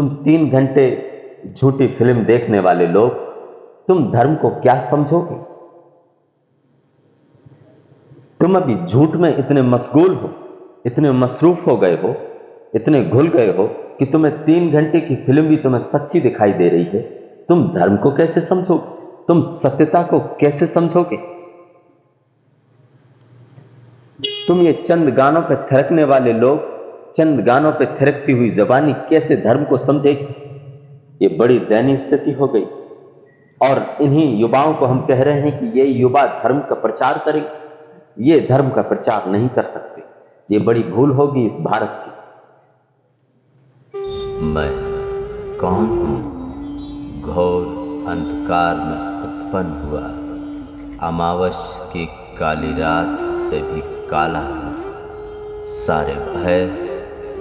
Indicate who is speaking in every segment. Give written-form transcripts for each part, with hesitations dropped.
Speaker 1: तुम 3 घंटे झूठी फिल्म देखने वाले लोग, तुम धर्म को क्या समझोगे? तुम अभी झूठ में इतने मशगूल हो, इतने मसरूफ हो गए हो, इतने घुल गए हो कि तुम्हें 3 घंटे की फिल्म भी तुम्हें सच्ची दिखाई दे रही है। तुम धर्म को कैसे समझोगे? तुम सत्यता को कैसे समझोगे? तुम ये चंद गानों पे थिरकने वाले लोग, चंद गानों पे थिरकती हुई जबानी कैसे धर्म को समझेगी? ये बड़ी दयनीय स्थिति हो गई। और इन्हीं युवाओं को हम कह रहे हैं कि ये युवा धर्म का प्रचार करेंगे। ये धर्म का प्रचार नहीं कर सकते। ये बड़ी भूल होगी इस भारत की।
Speaker 2: मैं कौन हूँ? घोर अंधकार में उत्पन्न हुआ, अमावस की काली रात से भी काला हूँ। सारे भय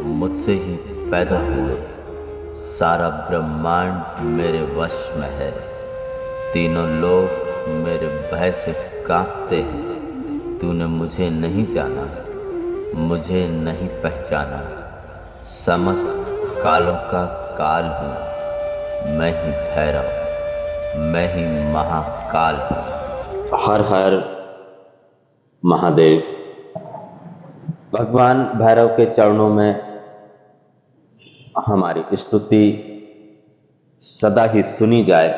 Speaker 2: मुझसे ही पैदा हुए, सारा ब्रह्मांड मेरे वश में है। तीनों लोग मेरे भय से कांपते हैं। तूने मुझे नहीं जाना, मुझे नहीं पहचाना। समस्त कालों का काल हूँ, मैं ही भैरव, मैं ही महाकाल हूँ।
Speaker 1: हर हर महादेव। भगवान भैरव के चरणों में हमारी स्तुति सदा ही सुनी जाए।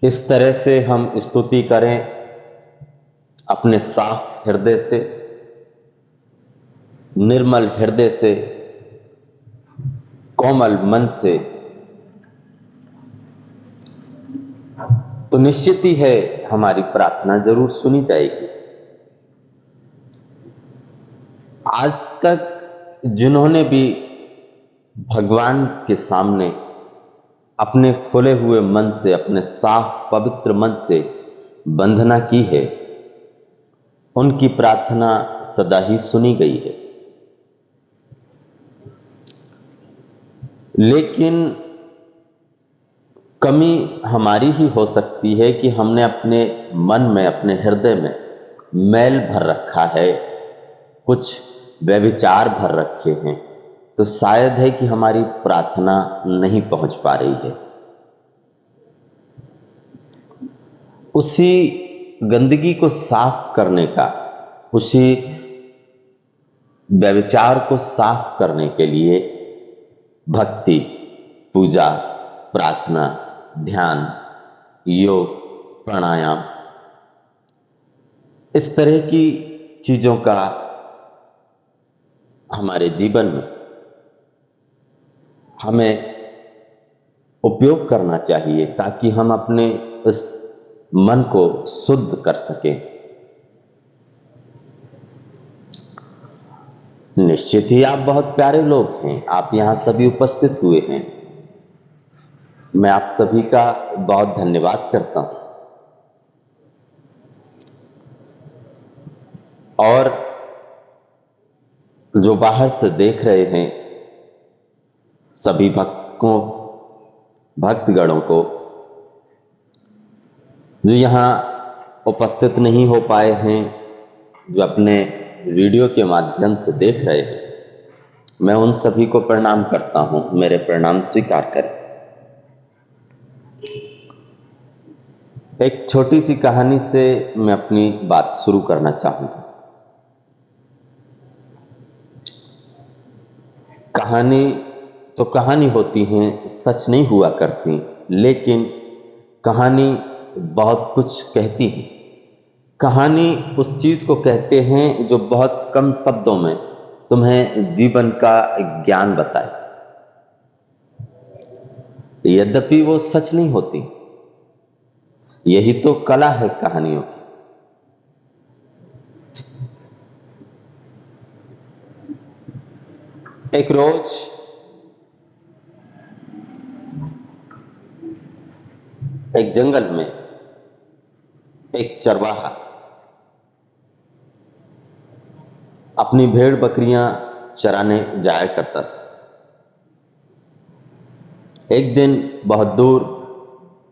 Speaker 1: इस तरह से हम स्तुति करें, अपने साफ हृदय से, निर्मल हृदय से, कोमल मन से, तो निश्चित ही है हमारी प्रार्थना जरूर सुनी जाएगी। आज तक जिन्होंने भी भगवान के सामने अपने खुले हुए मन से, अपने साफ पवित्र मन से वंदना की है, उनकी प्रार्थना सदा ही सुनी गई है। लेकिन कमी हमारी ही हो सकती है कि हमने अपने मन में, अपने हृदय में मैल भर रखा है, कुछ व्यभिचार भर रखे हैं। तो शायद है कि हमारी प्रार्थना नहीं पहुंच पा रही है। उसी गंदगी को साफ करने का, उसी व्यभिचार को साफ करने के लिए भक्ति, पूजा, प्रार्थना, ध्यान, योग, प्राणायाम, इस तरह की चीजों का हमारे जीवन में हमें उपयोग करना चाहिए, ताकि हम अपने इस मन को शुद्ध कर सकें। निश्चित ही आप बहुत प्यारे लोग हैं, आप यहां सभी उपस्थित हुए हैं। मैं आप सभी का बहुत धन्यवाद करता हूं। और जो बाहर से देख रहे हैं सभी भक्तगणों को, जो यहां उपस्थित नहीं हो पाए हैं, जो अपने वीडियो के माध्यम से देख रहे हैं, मैं उन सभी को प्रणाम करता हूं। मेरे प्रणाम स्वीकार करें। एक छोटी सी कहानी से मैं अपनी बात शुरू करना चाहूंगा। कहानी तो कहानी होती हैं, सच नहीं हुआ करती, लेकिन कहानी बहुत कुछ कहती है। कहानी उस चीज को कहते हैं जो बहुत कम शब्दों में तुम्हें जीवन का ज्ञान बताए, यद्यपि वो सच नहीं होती। यही तो कला है कहानियों की। एक रोज एक जंगल में एक चरवाहा अपनी भेड़ बकरियां चराने जाया करता था। एक दिन बहुत दूर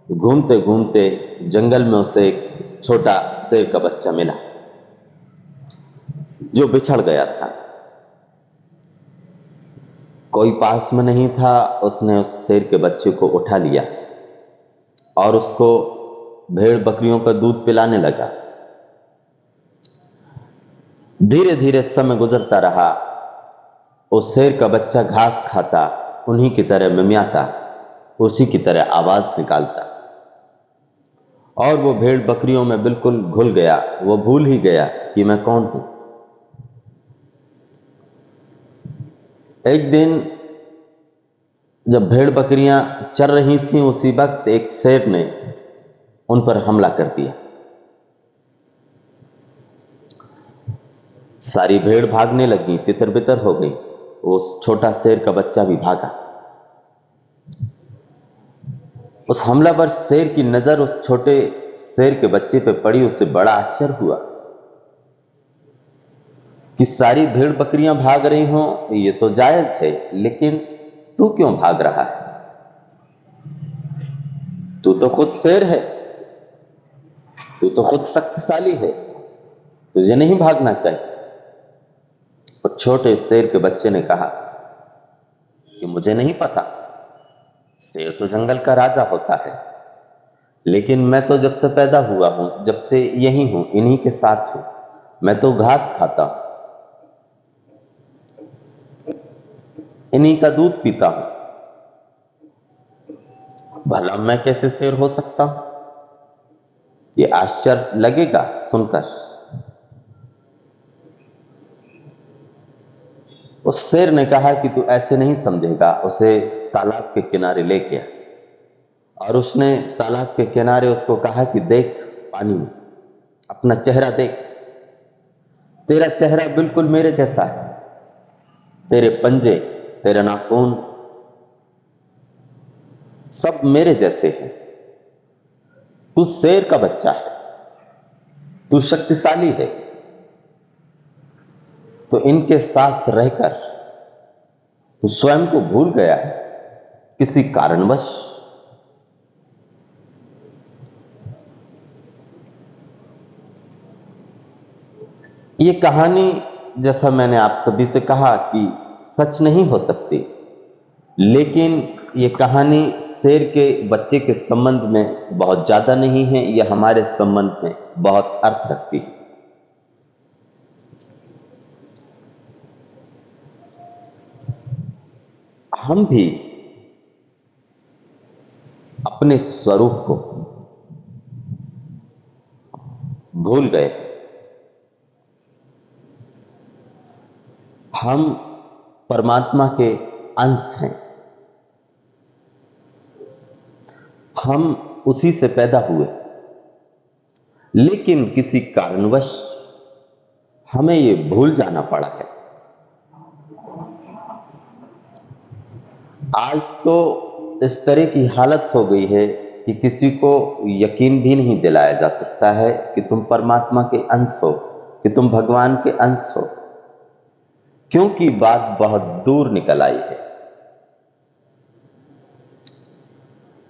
Speaker 1: घूमते घूमते जंगल में उसे एक छोटा शेर का बच्चा मिला जो बिछड़ गया था। कोई पास में नहीं था। उसने उस शेर के बच्चे को उठा लिया और उसको भेड़ बकरियों का दूध पिलाने लगा। धीरे धीरे समय गुजरता रहा। उस शेर का बच्चा घास खाता, उन्हीं की तरह मिमियाता, उसी की तरह आवाज निकालता, और वो भेड़ बकरियों में बिल्कुल घुल गया। वो भूल ही गया कि मैं कौन हूं। एक दिन जब भेड़ बकरियां चर रही थीं, उसी वक्त एक शेर ने उन पर हमला कर दिया। सारी भेड़ भागने लगी, तितर बितर हो गई। उस छोटा शेर का बच्चा भी भागा। उस हमलावर शेर की नजर उस छोटे शेर के बच्चे पे पड़ी। उसे बड़ा आश्चर्य हुआ कि सारी भेड़ बकरियां भाग रही हों, ये तो जायज है, लेकिन तू क्यों भाग रहा है? तू तो खुद शेर है, तू तो खुद शक्तिशाली है, तुझे नहीं भागना चाहिए। उस छोटे शेर के बच्चे ने कहा कि मुझे नहीं पता, शेर तो जंगल का राजा होता है, लेकिन मैं तो जब से पैदा हुआ हूं, जब से यही हूं, इन्हीं के साथ हूं, मैं तो घास खाता हूं, इन्हीं का दूध पीता हूं, भला मैं कैसे शेर हो सकता हूं? ये आश्चर्य लगेगा सुनकर। उस शेर ने कहा कि तू ऐसे नहीं समझेगा। उसे तालाब के किनारे ले गया और उसने तालाब के किनारे उसको कहा कि देख पानी में, अपना चेहरा देख, तेरा चेहरा बिल्कुल मेरे जैसा है, तेरे पंजे, तेरे नाखून सब मेरे जैसे हैं। तू शेर का बच्चा है, तू शक्तिशाली है, तो इनके साथ रहकर तू स्वयं को भूल गया है किसी कारणवश। ये कहानी, जैसा मैंने आप सभी से कहा, कि सच नहीं हो सकती, लेकिन ये कहानी शेर के बच्चे के संबंध में बहुत ज्यादा नहीं है, यह हमारे संबंध में बहुत अर्थ रखती है। हम भी अपने स्वरूप को भूल गए। हम परमात्मा के अंश हैं, हम उसी से पैदा हुए, लेकिन किसी कारणवश हमें ये भूल जाना पड़ा है। आज तो इस तरह की हालत हो गई है कि किसी को यकीन भी नहीं दिलाया जा सकता है कि तुम परमात्मा के अंश हो, कि तुम भगवान के अंश हो, क्योंकि बात बहुत दूर निकल आई है।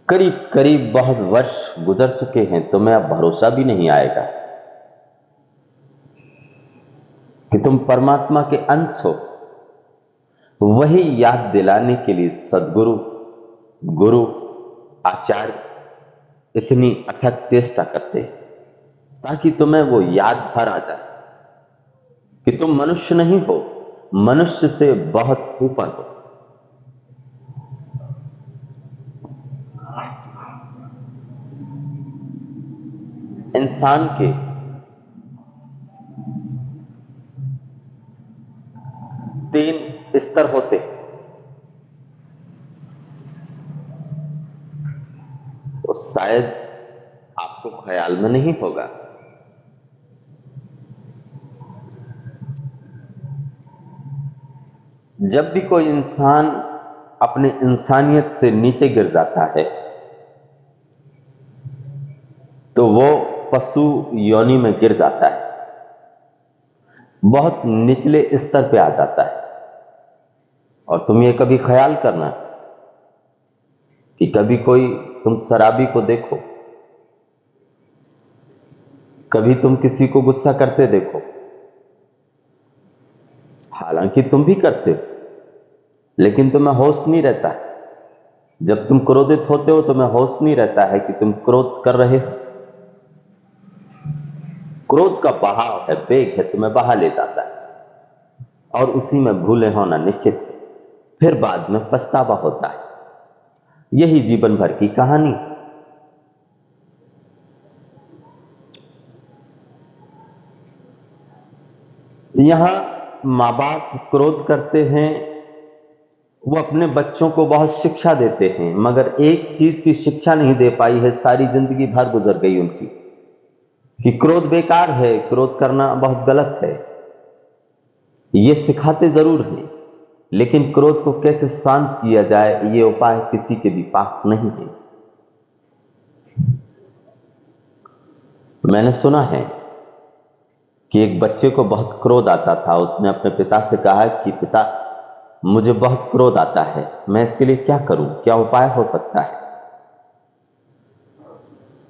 Speaker 1: करीब करीब बहुत वर्ष गुजर चुके हैं, तुम्हें अब भरोसा भी नहीं आएगा कि तुम परमात्मा के अंश हो। वही याद दिलाने के लिए सद्गुरु, गुरु, आचार्य इतनी अथक चेष्टा करते हैं ताकि तुम्हें वो याद भर आ जाए कि तुम मनुष्य नहीं हो, मनुष्य से बहुत ऊपर हो। इंसान के तीन स्तर होते हैं। तो शायद आपको ख्याल में नहीं होगा। जब भी कोई इंसान अपने इंसानियत से नीचे गिर जाता है तो वो पशु योनि में गिर जाता है, बहुत निचले स्तर पे आ जाता है। और तुम ये कभी ख्याल करना कि कभी कोई तुम शराबी को देखो, कभी तुम किसी को गुस्सा करते देखो, हालांकि तुम भी करते हो, लेकिन तुम्हें होश नहीं रहता। जब तुम क्रोधित होते हो तुम्हें होश नहीं रहता है कि तुम क्रोध कर रहे हो। क्रोध का बहाव है, वेग है, तुम्हें बहा ले जाता है और उसी में भूले होना निश्चित है। फिर बाद में पछतावा होता है। यही जीवन भर की कहानी। यहां माँ बाप क्रोध करते हैं, वो अपने बच्चों को बहुत शिक्षा देते हैं, मगर एक चीज की शिक्षा नहीं दे पाई है, सारी जिंदगी भर गुजर गई उनकी, कि क्रोध बेकार है, क्रोध करना बहुत गलत है। ये सिखाते जरूर हैं, लेकिन क्रोध को कैसे शांत किया जाए ये उपाय किसी के भी पास नहीं है। मैंने सुना है कि एक बच्चे को बहुत क्रोध आता था। उसने अपने पिता से कहा कि पिता, मुझे बहुत क्रोध आता है, मैं इसके लिए क्या करूं, क्या उपाय हो सकता है।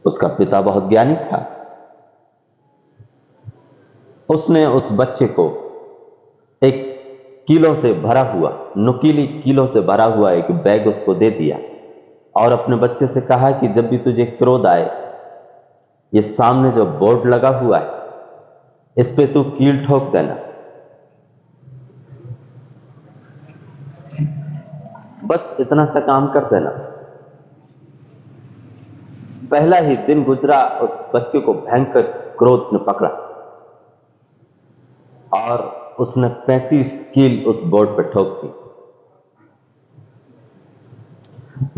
Speaker 1: उसका पिता बहुत ज्ञानी था। उसने उस बच्चे को एक कीलों से भरा हुआ, नुकीली कीलों से भरा हुआ एक बैग उसको दे दिया और अपने बच्चे से कहा कि जब भी तुझे क्रोध आए, ये सामने जो बोर्ड लगा हुआ है इस पे तू कील ठोक देना। बस इतना सा काम कर देना। पहला ही दिन गुजरा, उस बच्चे को भयंकर क्रोध ने पकड़ा और उसने 35 कील उस बोर्ड पर ठोक दी।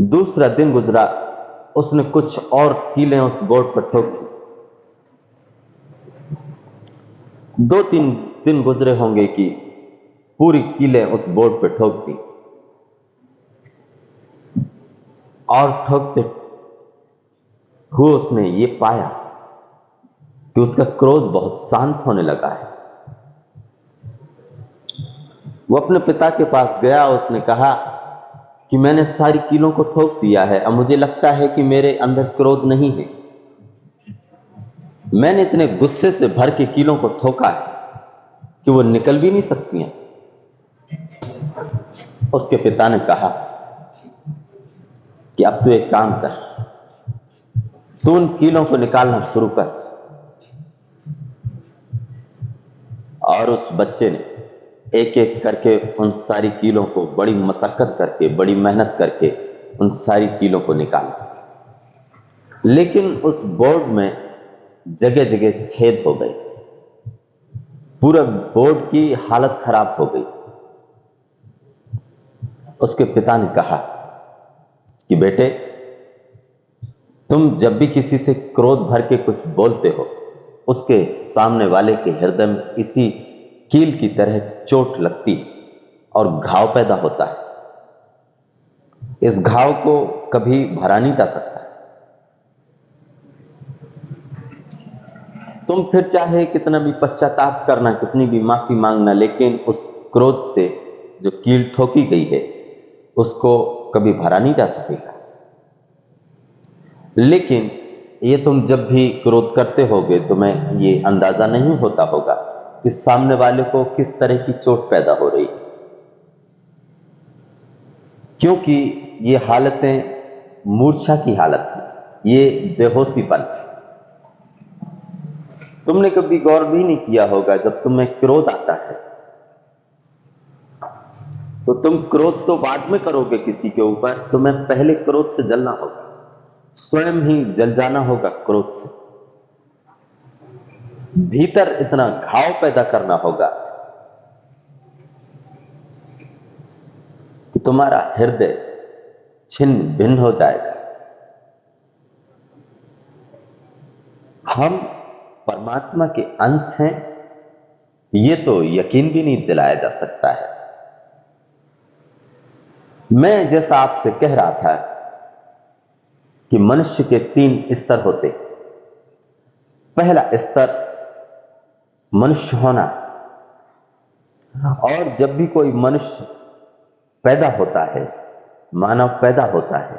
Speaker 1: दूसरा दिन गुजरा, उसने कुछ और कीलें उस बोर्ड पर ठोक दी। 2-3 दिन गुजरे होंगे कि पूरी कीलें उस बोर्ड पर ठोक दी और ठोकते हुए उसने ये पाया कि उसका क्रोध बहुत शांत होने लगा है। वो अपने पिता के पास गया, उसने कहा कि मैंने सारी कीलों को ठोक दिया है, अब मुझे लगता है कि मेरे अंदर क्रोध नहीं है। मैंने इतने गुस्से से भर के कीलों को ठोका है कि वो निकल भी नहीं सकती हैं। उसके पिता ने कहा कि अब तू एक काम कर, तू उन कीलों को निकालना शुरू कर। और उस बच्चे ने एक एक करके उन सारी कीलों को बड़ी मशक्कत करके, बड़ी मेहनत करके उन सारी कीलों को निकाला। लेकिन उस बोर्ड में जगह जगह छेद हो गए, पूरा बोर्ड की हालत खराब हो गई। उसके पिता ने कहा कि बेटे, तुम जब भी किसी से क्रोध भर के कुछ बोलते हो, उसके सामने वाले के हृदय में इसी कील की तरह चोट लगती है और घाव पैदा होता है। इस घाव को कभी भरा नहीं जा सकता। तुम फिर चाहे कितना भी पश्चाताप करना, कितनी भी माफी मांगना, लेकिन उस क्रोध से जो कील ठोकी गई है उसको कभी भरा नहीं जा सकेगा। लेकिन ये तुम जब भी क्रोध करते होगे तुम्हें ये अंदाजा नहीं होता होगा कि सामने वाले को किस तरह की चोट पैदा हो रही है, क्योंकि ये हालतें मूर्छा की हालत है, ये बेहोशीपन। तुमने कभी गौर भी नहीं किया होगा, जब तुम्हें क्रोध आता है तो तुम क्रोध तो बाद में करोगे किसी के ऊपर, तुम्हें पहले क्रोध से जलना होगा, स्वयं ही जल जाना होगा क्रोध से। भीतर इतना घाव पैदा करना होगा कि तुम्हारा हृदय छिन्न भिन्न हो जाएगा। हम परमात्मा के अंश हैं, ये तो यकीन भी नहीं दिलाया जा सकता है। मैं जैसा आपसे कह रहा था कि मनुष्य के 3 स्तर होते। पहला स्तर मनुष्य होना, और जब भी कोई मनुष्य पैदा होता है, मानव पैदा होता है,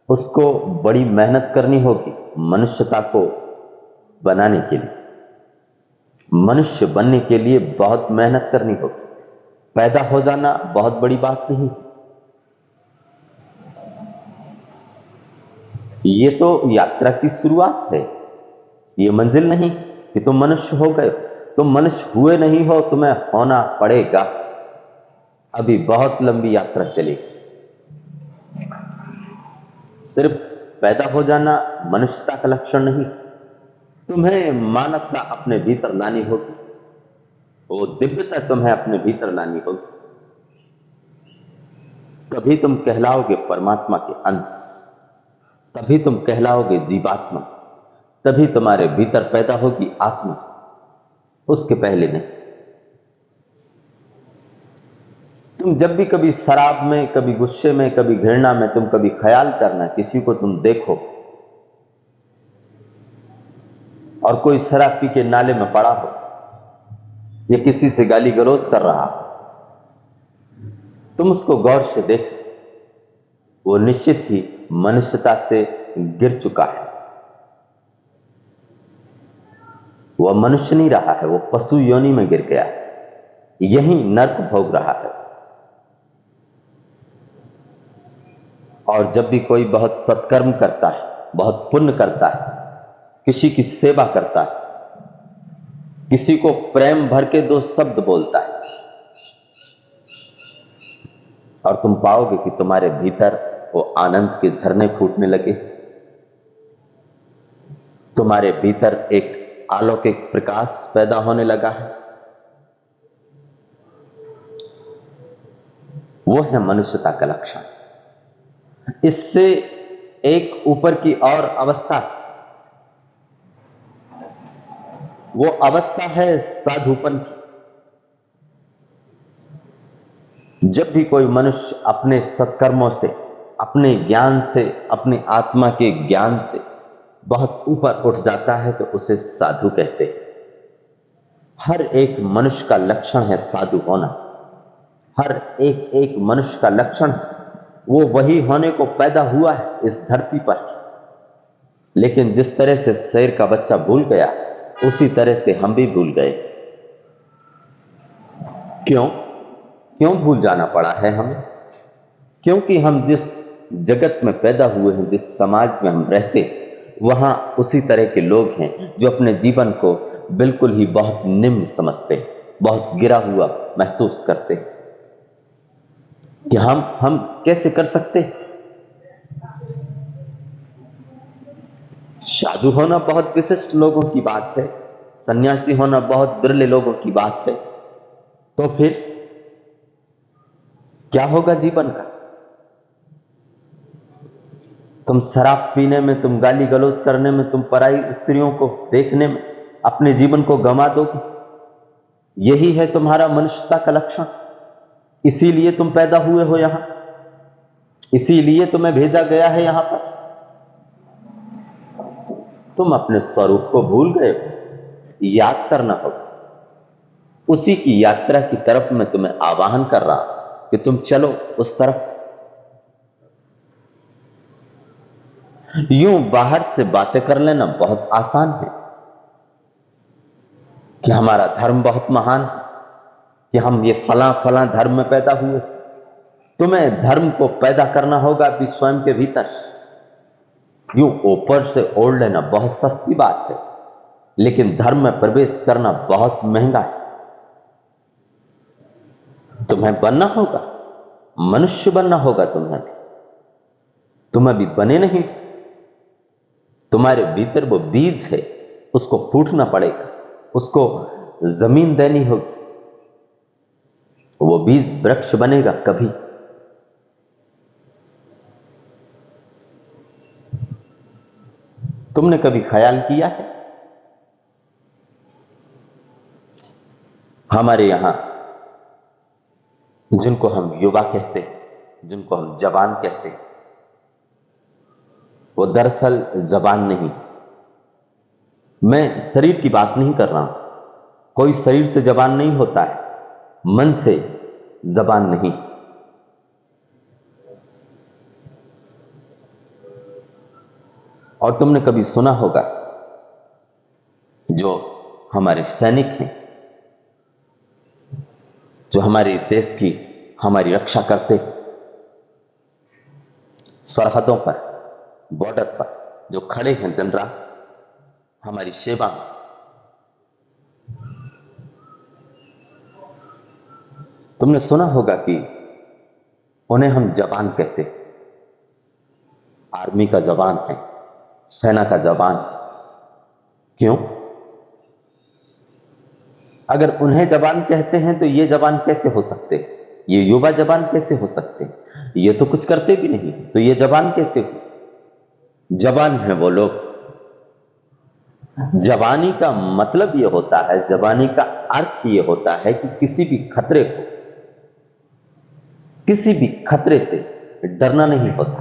Speaker 1: उसको बड़ी मेहनत करनी होगी मनुष्यता को बनाने के लिए। मनुष्य बनने के लिए बहुत मेहनत करनी होगी। पैदा हो जाना बहुत बड़ी बात नहीं, ये तो यात्रा की शुरुआत है, ये मंजिल नहीं कि तुम मनुष्य हो गए। तुम मनुष्य हुए नहीं हो, तुम्हें होना पड़ेगा। अभी बहुत लंबी यात्रा चलेगी। सिर्फ पैदा हो जाना मनुष्यता का लक्षण नहीं, तुम्हें मानवता अपने भीतर लानी होगी, वो दिव्यता तुम्हें अपने भीतर लानी होगी। तभी तुम कहलाओगे परमात्मा के अंश, तभी तुम कहलाओगे जीवात्मा, तभी तुम्हारे भीतर पैदा होगी आत्मा, उसके पहले नहीं। तुम जब भी कभी शराब में, कभी गुस्से में, कभी घृणा में, तुम कभी ख्याल करना, किसी को तुम देखो और कोई शराब पी के नाले में पड़ा हो या किसी से गाली गलौज कर रहा हो, तुम उसको गौर से देख, वो निश्चित ही मनुष्यता से गिर चुका है। वह मनुष्य नहीं रहा है, वो पशु योनि में गिर गया है, यही नर्क भोग रहा है। और जब भी कोई बहुत सत्कर्म करता है, बहुत पुण्य करता है, किसी की सेवा करता है, किसी को प्रेम भर के दो शब्द बोलता है, और तुम पाओगे कि तुम्हारे भीतर वो आनंद के झरने फूटने लगे, तुम्हारे भीतर एक अलौकिक प्रकाश पैदा होने लगा है। वो है मनुष्यता का लक्षण। इससे एक ऊपर की और अवस्था, वो अवस्था है साधुपन की। जब भी कोई मनुष्य अपने सत्कर्मों से, अपने ज्ञान से, अपनी आत्मा के ज्ञान से बहुत ऊपर उठ जाता है तो उसे साधु कहते हैं। हर एक मनुष्य का लक्षण है साधु होना, हर एक एक मनुष्य का लक्षण, वो वही होने को पैदा हुआ है इस धरती पर। लेकिन जिस तरह से शेर का बच्चा भूल गया, उसी तरह से हम भी भूल गए। क्यों भूल जाना पड़ा है हमें? क्योंकि हम जिस जगत में पैदा हुए हैं, जिस समाज में हम रहते, वहां उसी तरह के लोग हैं जो अपने जीवन को बिल्कुल ही बहुत निम्न समझते, बहुत गिरा हुआ महसूस करते कि हम कैसे कर सकते। साधु होना बहुत विशिष्ट लोगों की बात है, सन्यासी होना बहुत बिरले लोगों की बात है। तो फिर क्या होगा जीवन का? तुम शराब पीने में, तुम गाली गलौज करने में, तुम पराई स्त्रियों को देखने में अपने जीवन को गंवा दोगे। यही है तुम्हारा मनुष्यता का लक्षण। इसीलिए तुम पैदा हुए हो यहां, इसीलिए तुम्हें भेजा गया है यहां पर। तुम अपने स्वरूप को भूल गए हो, याद करना होगा। उसी की यात्रा की तरफ मैं तुम्हें आवाहन कर रहा हूं कि तुम चलो उस तरफ। यूं बाहर से बातें कर लेना बहुत आसान है कि हमारा धर्म बहुत महान है, कि हम ये फला फला धर्म में पैदा हुए। तुम्हें धर्म को पैदा करना होगा भी स्वयं के भीतर। यूं ऊपर से ओढ़ लेना बहुत सस्ती बात है, लेकिन धर्म में प्रवेश करना बहुत महंगा है। तुम्हें बनना होगा, मनुष्य बनना होगा। तुम अभी बने नहीं। तुम्हारे भीतर वो बीज है, उसको फूटना पड़ेगा, उसको जमीन देनी होगी। वो बीज वृक्ष बनेगा कभी। तुमने कभी ख्याल किया है, हमारे यहां जिनको हम युवा कहते हैं, जिनको हम जवान कहते हैं, वो दरअसल जबान नहीं। मैं शरीर की बात नहीं कर रहा हूं, कोई शरीर से जबान नहीं होता है, मन से जबान नहीं। और तुमने कभी सुना होगा, जो हमारे सैनिक हैं, जो हमारे देश की हमारी रक्षा करते, सरहदों पर, बॉर्डर पर जो खड़े हैं दिन रात हमारी सेवा में। तुमने सुना होगा कि उन्हें हम जवान कहते, आर्मी का जवान है, सेना का जवान। क्यों? अगर उन्हें जवान कहते हैं तो ये जवान कैसे हो सकते, ये युवा जवान कैसे हो सकते? ये तो कुछ करते भी नहीं, तो ये जवान कैसे हो? जवान है वो लोग। जवानी का मतलब ये होता है, जवानी का अर्थ ये होता है कि किसी भी खतरे को, किसी भी खतरे से डरना नहीं होता।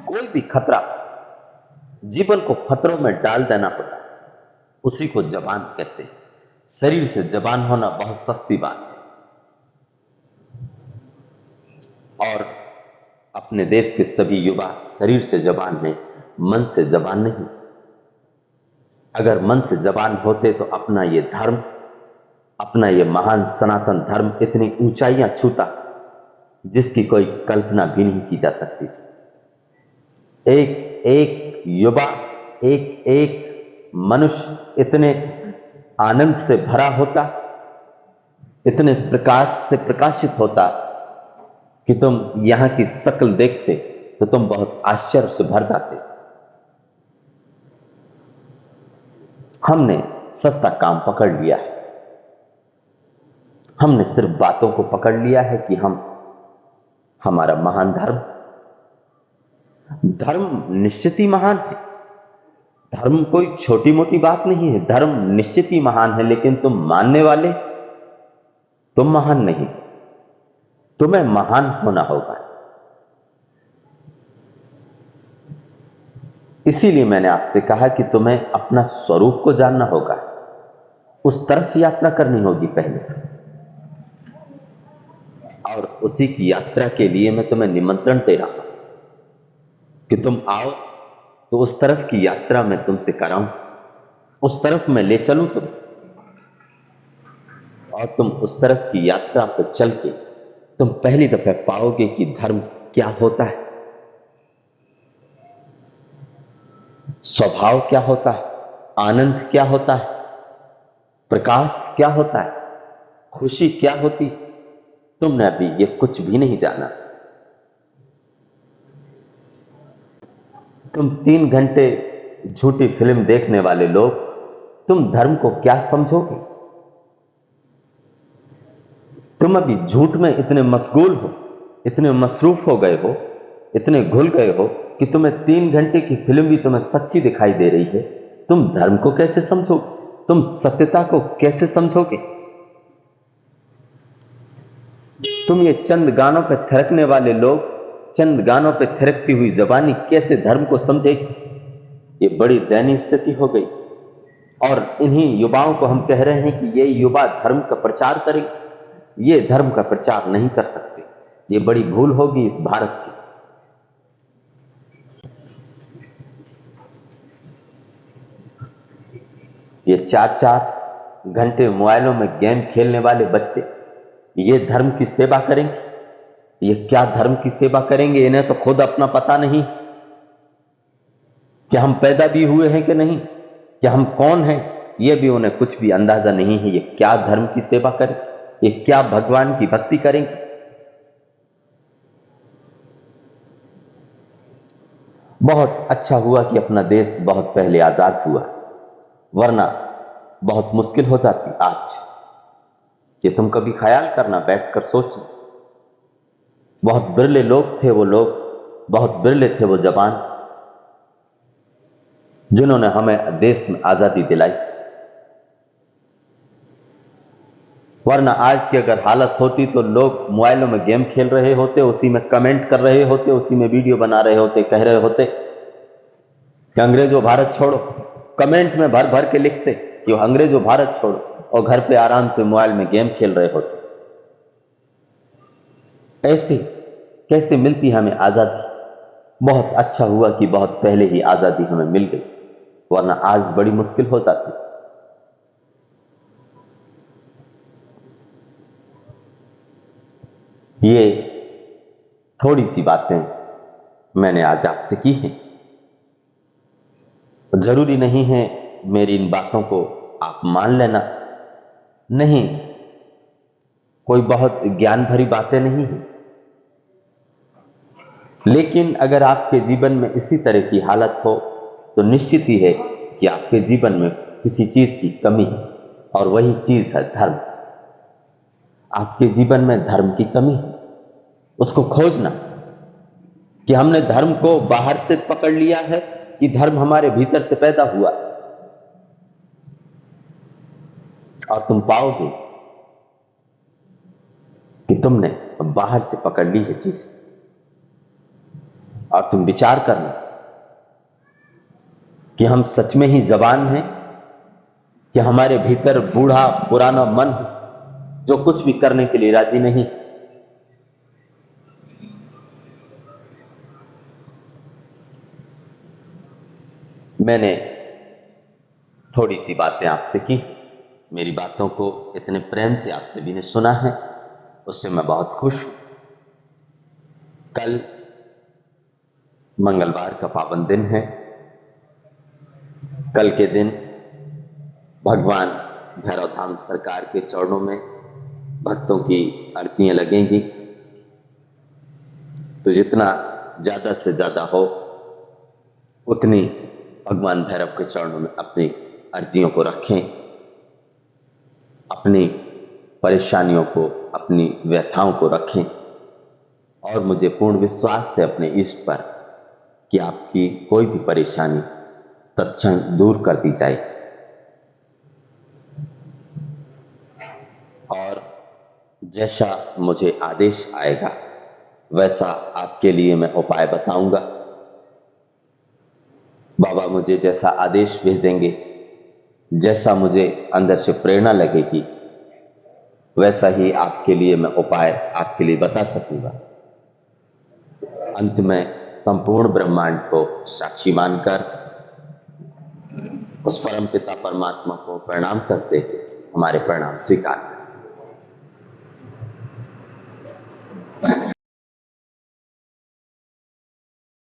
Speaker 1: कोई भी खतरा जीवन को खतरों में डाल देना होता है, उसी को जवान कहते हैं। शरीर से जवान होना बहुत सस्ती बात है और अपने देश के सभी युवा शरीर से जवान हैं, मन से जवान नहीं। अगर मन से जवान होते तो अपना ये धर्म, अपना ये महान सनातन धर्म इतनी ऊंचाइयां छूता जिसकी कोई कल्पना भी नहीं की जा सकती थी। एक एक युवा, एक एक मनुष्य इतने आनंद से भरा होता, इतने प्रकाश से प्रकाशित होता कि तुम यहां की शक्ल देखते तो तुम बहुत आश्चर्य से भर जाते। हमने सस्ता काम पकड़ लिया है, हमने सिर्फ बातों को पकड़ लिया है कि हम, हमारा महान धर्म, धर्म निश्चित ही महान है। धर्म कोई छोटी मोटी बात नहीं है, धर्म निश्चित ही महान है, लेकिन तुम मानने वाले, तुम महान नहीं, तुम्हें महान होना होगा। इसीलिए मैंने आपसे कहा कि तुम्हें अपना स्वरूप को जानना होगा, उस तरफ यात्रा करनी होगी पहले, और उसी की यात्रा के लिए मैं तुम्हें निमंत्रण दे रहा हूं कि तुम आओ तो उस तरफ की यात्रा मैं तुमसे कराऊं, उस तरफ मैं ले चलूं तुम, और तुम उस तरफ की यात्रा पर चल के तुम पहली दफे पाओगे कि धर्म क्या होता है, स्वभाव क्या होता है, आनंद क्या होता है, प्रकाश क्या होता है, खुशी क्या होती है। तुमने अभी ये कुछ भी नहीं जाना। तुम 3 घंटे झूठी फिल्म देखने वाले लोग, तुम धर्म को क्या समझोगे? तुम अभी झूठ में इतने मशगूल हो, इतने मसरूफ हो गए हो, इतने घुल गए हो कि तुम्हें 3 घंटे की फिल्म भी तुम्हें सच्ची दिखाई दे रही है। तुम धर्म को कैसे समझोगे? तुम सत्यता को कैसे समझोगे? तुम ये चंद गानों पर थिरकने वाले लोग, चंद गानों पर थिरकती हुई जबानी कैसे धर्म को समझेगी? ये बड़ी दयनीय स्थिति हो गई। और इन्हीं युवाओं को हम कह रहे हैं कि ये युवा धर्म का प्रचार करेंगे, ये धर्म का प्रचार नहीं कर सकते। ये बड़ी भूल होगी इस भारत की। ये 4-4 घंटे मोबाइलों में गेम खेलने वाले बच्चे ये धर्म की सेवा करेंगे? ये क्या धर्म की सेवा करेंगे? इन्हें तो खुद अपना पता नहीं कि हम पैदा भी हुए हैं कि नहीं, कि हम कौन हैं, ये भी उन्हें कुछ भी अंदाजा नहीं है। ये क्या धर्म की सेवा करेंगे? ये क्या भगवान की भक्ति करेंगे? बहुत अच्छा हुआ कि अपना देश बहुत पहले आजाद हुआ, वरना बहुत मुश्किल हो जाती आज। ये तुम कभी ख्याल करना, बैठकर सोचना। बहुत बिरले लोग थे वो लोग, बहुत बिरले थे वो जवान जिन्होंने हमें देश में आजादी दिलाई। वरना आज की अगर हालत होती तो लोग मोबाइलों में गेम खेल रहे होते, उसी में कमेंट कर रहे होते, उसी में वीडियो बना रहे होते, कह रहे होते कि अंग्रेजों भारत छोड़ो। कमेंट में भर भर के लिखते कि अंग्रेजों भारत छोड़ो, और घर पे आराम से मोबाइल में गेम खेल रहे होते। ऐसे कैसे मिलती हमें आजादी? बहुत अच्छा हुआ कि बहुत पहले ही आजादी हमें मिल गई, वरना आज बड़ी मुश्किल हो जाती। ये थोड़ी सी बातें मैंने आज आपसे की हैं। जरूरी नहीं है मेरी इन बातों को आप मान लेना, नहीं, कोई बहुत ज्ञान भरी बातें नहीं है, लेकिन अगर आपके जीवन में इसी तरह की हालत हो तो निश्चित ही है कि आपके जीवन में किसी चीज की कमी है, और वही चीज है धर्म। आपके जीवन में धर्म की कमी है, उसको खोजना, कि हमने धर्म को बाहर से पकड़ लिया है कि धर्म हमारे भीतर से पैदा हुआ। और तुम पाओगे कि तुमने बाहर से पकड़ ली है चीज। और तुम विचार करना कि हम सच में ही जवान हैं, कि हमारे भीतर बूढ़ा पुराना मन है जो कुछ भी करने के लिए राजी नहीं। मैंने थोड़ी सी बातें आपसे की, मेरी बातों को इतने प्रेम से आप सभी ने सुना है, उससे मैं बहुत खुश हूं। कल मंगलवार का पावन दिन है। कल के दिन भगवान भैरव धाम सरकार के चरणों में भक्तों की अर्जियां लगेंगी। तो जितना ज्यादा से ज्यादा हो उतनी भगवान भैरव के चरणों में अपनी अर्जियों को रखें, अपनी परेशानियों को, अपनी व्यथाओं को रखें, और मुझे पूर्ण विश्वास है अपने इष्ट पर कि आपकी कोई भी परेशानी तत्क्षण दूर कर दी जाए। और जैसा मुझे आदेश आएगा वैसा आपके लिए मैं उपाय बताऊंगा। बाबा मुझे जैसा आदेश भेजेंगे, जैसा मुझे अंदर से प्रेरणा लगेगी, वैसा ही आपके लिए मैं उपाय आपके लिए बता सकूंगा। अंत में संपूर्ण ब्रह्मांड को साक्षी मानकर उस परम पिता परमात्मा को प्रणाम करते हमारे प्रणाम स्वीकार करें।